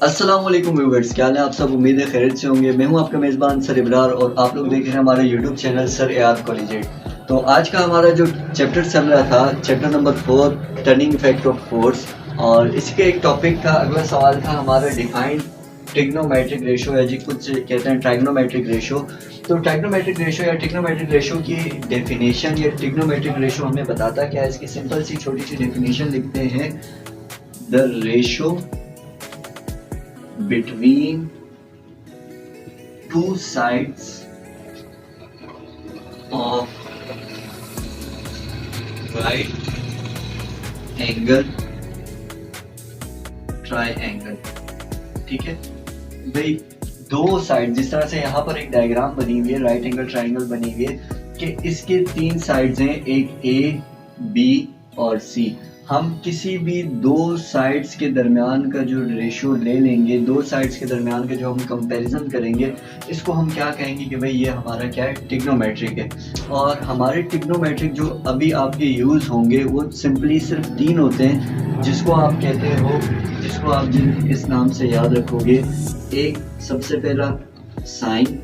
अस्सलाम वालेकुम व्यूअर्स, क्या हाल है आप सब। उम्मीद है खैरियत से होंगे। मैं हूं आपका मेज़बान सर इब्रार और आप लोग देख रहे हैं हमारा YouTube channel sir AR collegiate. तो आज का हमारा जो चैप्टर चल रहा था, chapter number 4, turning effect of force, और इसके एक टॉपिक का अगला सवाल था हमारा डिफाइंड ट्रिग्नोमेट्रिक रेशो, या जी कुछ कहते हैं ट्राइग्नोमेट्रिक रेशो। तो ट्राइग्नोमेट्रिक रेशो या ट्रिग्नोमेट्रिक रेशो की डेफिनेशन, या ट्रिग्नोमेट्रिक रेशो हमें बताता क्या है, इसकी सिंपल सी छोटी सी डेफिनेशन लिखते हैं। The ratio between two sides of right angle triangle। ठीक है भाई, दो साइड, जिस तरह से यहाँ पर एक डायग्राम बनी हुई है, राइट एंगल ट्राइंगल बनी हुई है कि इसके तीन साइड्स हैं, एक ए, बी और सी। हम किसी भी दो साइड्स के दरमियान का जो रेशियो ले लेंगे, दो साइड्स के दरमियान का जो हम कंपैरिजन करेंगे, इसको हम क्या कहेंगे कि भाई ये हमारा क्या है, ट्रिग्नोमेट्रिक है। और हमारे ट्रिग्नोमेट्रिक जो अभी आपके यूज़ होंगे वो सिंपली सिर्फ तीन होते हैं, जिसको आप कहते हो, जिसको आप जिन इस नाम से याद रखोगे। एक सबसे पहला साइन,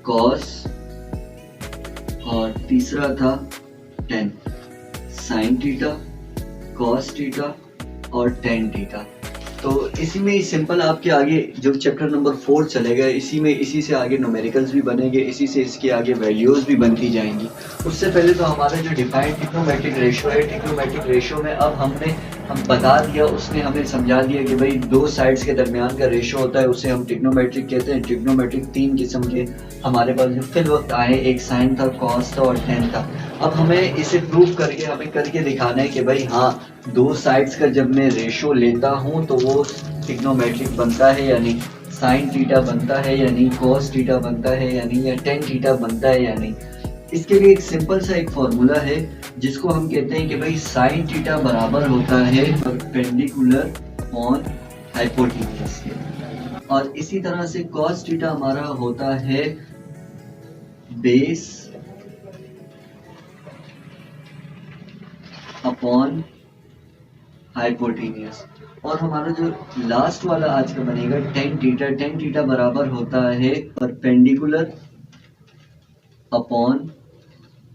कॉस, और तीसरा था ten. Sine theta, cos theta और टेन थीटा। तो इसी में ही सिंपल आपके आगे जो चैप्टर नंबर 4 चलेगा, इसी से आगे न्यूमेरिकल्स भी बनेंगे, इसी से इसके आगे वैल्यूज भी बनती जाएंगी। उससे पहले तो हमारा जो डिफाइंड ट्रिग्नोमेट्रिक रेशियो है, ट्रिग्नोमेट्रिक रेशियो में अब हम बता दिया, उसने हमें समझा दिया कि भाई दो साइड्स के दरमियान का रेशियो होता है, उसे हम ट्रिग्नोमेट्रिक कहते हैं। ट्रिग्नोमेट्रिक तीन किस्म के हमारे पास जो फिल वक्त आए, एक साइन था, कॉस था और टेन था। अब हमें इसे प्रूव करके हमें करके दिखाना है कि भाई हाँ, दो साइड्स का जब मैं रेशियो लेता हूँ तो वो ट्रिग्नोमेट्रिक बनता है या नहीं, साइन थीटा बनता है या नहीं, कॉस थीटा बनता है या नहीं, या टेन थीटा बनता है या नहीं। इसके लिए एक सिंपल सा एक फॉर्मूला है, जिसको हम कहते हैं कि भाई साइन थीटा बराबर होता है परपेंडिकुलर ऑन हाइपोटेन्यूज के, और इसी तरह से कॉस थीटा हमारा होता है बेस अपॉन हाइपोटेन्यूज। और हमारा जो लास्ट वाला आज का बनेगा टेन थीटा, टेन थीटा बराबर होता है परपेंडिकुलर अपॉन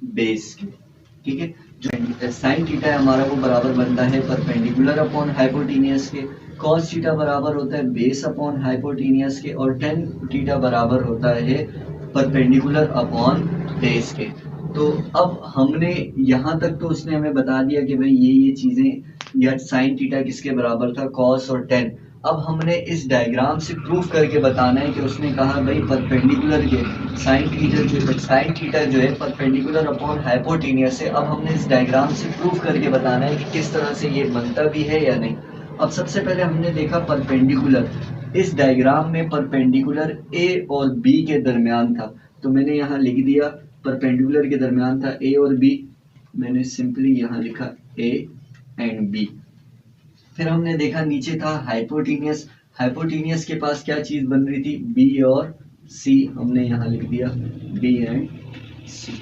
बेस के। ठीक है, जो साइन थीटा है हमारा वो बराबर बनता है परपेंडिकुलर अपॉन हाइपोटेन्यूज के, कॉस थीटा बराबर होता है बेस अपॉन हाइपोटेन्यूज के, और टेन थीटा बराबर होता है परपेंडिकुलर अपॉन बेस के। तो अब हमने यहाँ तक तो उसने हमें बता दिया कि भाई ये चीजें, या साइन थीटा किसके बराबर था, कॉस और टेन। अब हमने इस डायग्राम से प्रूफ करके बताना है कि उसने कहा भाई परपेंडिकुलर के साइन थीटा जो है परपेंडिकुलर अपॉन हाइपोटेन्यूज से। अब हमने इस डायग्राम से प्रूफ करके बताना है कि किस तरह से ये बनता भी है या नहीं। अब सबसे पहले हमने देखा परपेंडिकुलर, इस डायग्राम में परपेंडिकुलर ए और बी के दरमियान था, तो मैंने यहाँ लिख दिया परपेंडिकुलर के दरमियान था ए और बी, मैंने सिंपली यहाँ लिखा ए एंड बी। फिर हमने देखा नीचे था हाइपोटेन्यूज, हाइपोटेन्यूज के पास क्या चीज बन रही थी, बी और सी, हमने यहाँ लिख दिया बी एंड सी।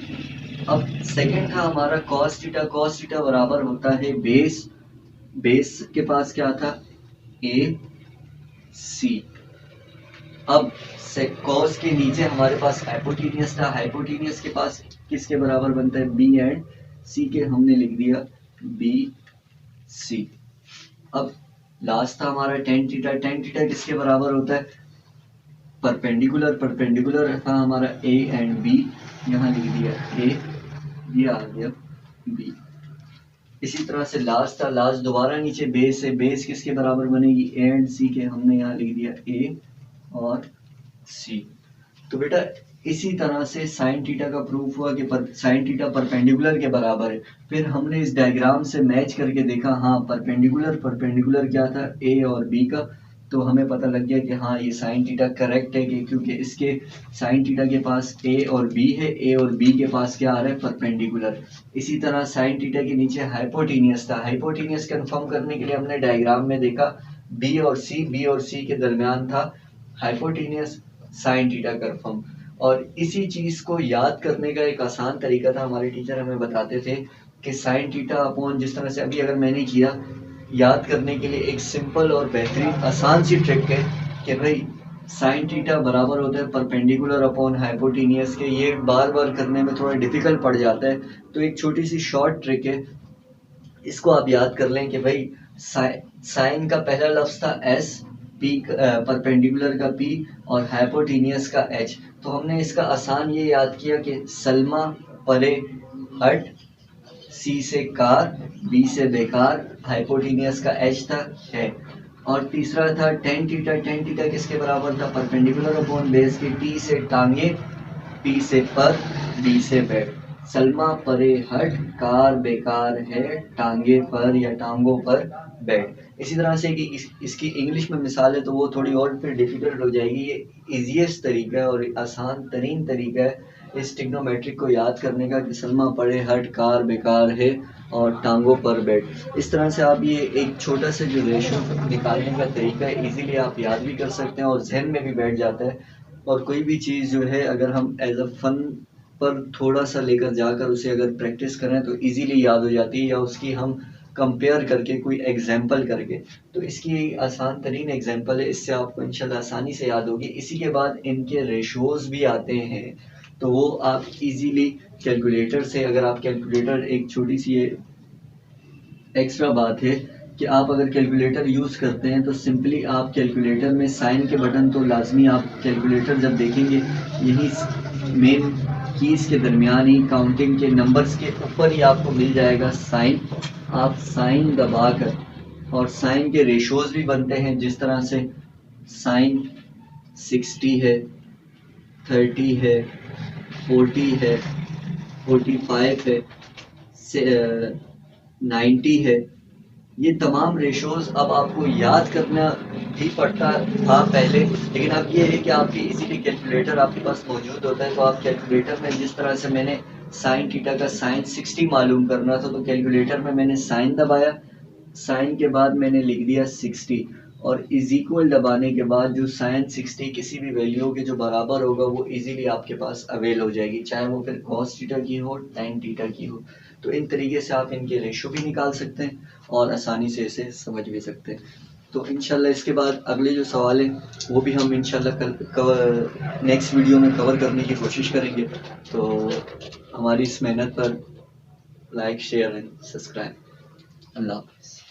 अब सेकंड था हमारा कॉस थीटा, कॉस थीटा बराबर होता है बेस, बेस के पास क्या था, ए सी। अब कॉस के नीचे हमारे पास हाइपोटेन्यूज था, हाइपोटेन्यूज के पास किसके बराबर बनता है, बी एंड सी के, हमने लिख दिया बी सी। अब लास्ट था हमारा टेन थीटा, टेन थीटा किसके बराबर होता है, परपेंडिकुलर, परपेंडिकुलर था हमारा ए एंड बी, यहाँ लिख दिया ए, ये आ गया बी। इसी तरह से लास्ट था, लास्ट दोबारा नीचे बेस है, बेस किसके बराबर बनेगी, ए एंड सी के, हमने यहाँ लिख दिया ए और सी। तो बेटा इसी तरह से साइन थीटा का प्रूफ हुआ कि साइन थीटा परपेंडिकुलर के बराबर है। फिर हमने इस डायग्राम से मैच करके देखा, हाँ परपेंडिकुलर, परपेंडिकुलर क्या था, ए और बी का, तो हमें पता लग गया कि हाँ ये साइन थीटा करेक्ट है, कि क्योंकि इसके साइन थीटा के पास ए और बी है, ए और बी के पास क्या आ रहा है, परपेंडिकुलर। इसी तरह साइन थीटा के नीचे हाइपोटेन्यूज था, हाइपोटेन्यूज कंफर्म करने के लिए हमने डायग्राम में देखा बी और सी, बी और सी के दरमियान था हाइपोटेन्यूज, साइन थीटा कंफर्म। और इसी चीज को याद करने का एक आसान तरीका था, हमारे टीचर हमें बताते थे कि साइन थीटा अपॉन, जिस तरह से अभी अगर मैंने किया याद करने के लिए एक सिंपल और बेहतरीन आसान सी ट्रिक है कि भाई साइन थीटा बराबर होता है परपेंडिकुलर अपॉन हाइपोटेनियस के। ये बार बार करने में थोड़ा डिफिकल्ट पड़ जाता है, तो एक छोटी सी शॉर्ट ट्रिक है, इसको आप याद कर लें कि भाई साइन का पहला लफ्ज था एस, पी परपेंडिकुलर का पी और हाइपोटेनियस का एच। तो हमने इसका आसान ये याद किया कि सलमा परे हट, सी से कार, बी से बेकार, हाइपोटेनियस का एच था है। और तीसरा था टेन थीटा। टेन थीटा किसके बराबर था? परपेंडिकुलर अपॉन बेस के टी से टांगे, पी से पर, बी से बेड। सलमा परे हट, कार बेकार है, टांगे पर या टांगों पर बेड। इसी तरह से कि इसकी इंग्लिश में मिसाल है तो वो थोड़ी और फिर डिफिकल्ट हो जाएगी। ये इजीएस्ट तरीका है और आसान तरीन तरीका है इस ट्रिग्नोमेट्रिक को याद करने का कि सलमा परे हट, कार बेकार है और टांगों पर बेड। इस तरह से आप ये एक छोटा सा जो रेशो निकालने का तरीका है इजीली आप याद भी कर सकते हैं और जहन में भी बैठ जाता है। और कोई भी चीज़ जो है अगर हम एज अ फन पर थोड़ा सा लेकर जाकर उसे अगर प्रैक्टिस करें तो इजीली याद हो जाती है, या उसकी हम कंपेयर करके कोई एग्जाम्पल करके। तो इसकी आसान तरीन एग्जाम्पल है, इससे आपको इंशाल्लाह आसानी से याद होगी। इसी के बाद इनके रेशोज़ भी आते हैं, तो वो आप इजीली कैलकुलेटर से, अगर आप कैलकुलेटर, एक छोटी सी ये एक्स्ट्रा बात है कि आप अगर कैलकुलेटर यूज़ करते हैं तो सिंपली आप कैलकुलेटर में साइन के बटन तो लाजमी, आप कैलकुलेटर जब देखेंगे यही मेन कीज़ के दरमियान ही काउंटिंग के नंबर्स के ऊपर ही आपको मिल जाएगा साइन। आप साइन दबा कर, और साइन के रेशोज़ भी बनते हैं जिस तरह से साइन 60 है, 30 है, 40 है, 45 है, 90 है। ये तमाम रेशोज़ अब आपको याद करना भी पड़ता था पहले, लेकिन अब ये है कि आपकी इजीली कैलकुलेटर आपके पास मौजूद होता है। तो आप कैलकुलेटर में जिस तरह से मैंने साइन थीटा का साइन 60 मालूम करना था तो कैलकुलेटर में मैंने साइन दबाया, साइन के बाद मैंने लिख दिया 60 और इज इक्वल दबाने के बाद जो साइन 60 किसी भी वैल्यू के जो बराबर होगा वो इजीली आपके पास अवेल हो जाएगी, चाहे वो फिर कॉस थीटा की हो, टाइन थीटा की हो। तो इन तरीके से आप इनके रेशो भी निकाल सकते हैं और आसानी से इसे समझ भी सकते हैं। तो इंशाल्लाह इसके बाद अगले जो सवाल हैं वो भी हम इंशाल्लाह कल कवर नेक्स्ट वीडियो में कवर करने की कोशिश करेंगे। तो हमारी इस मेहनत पर लाइक, शेयर एंड सब्सक्राइब। अल्लाह हाफ़िज़।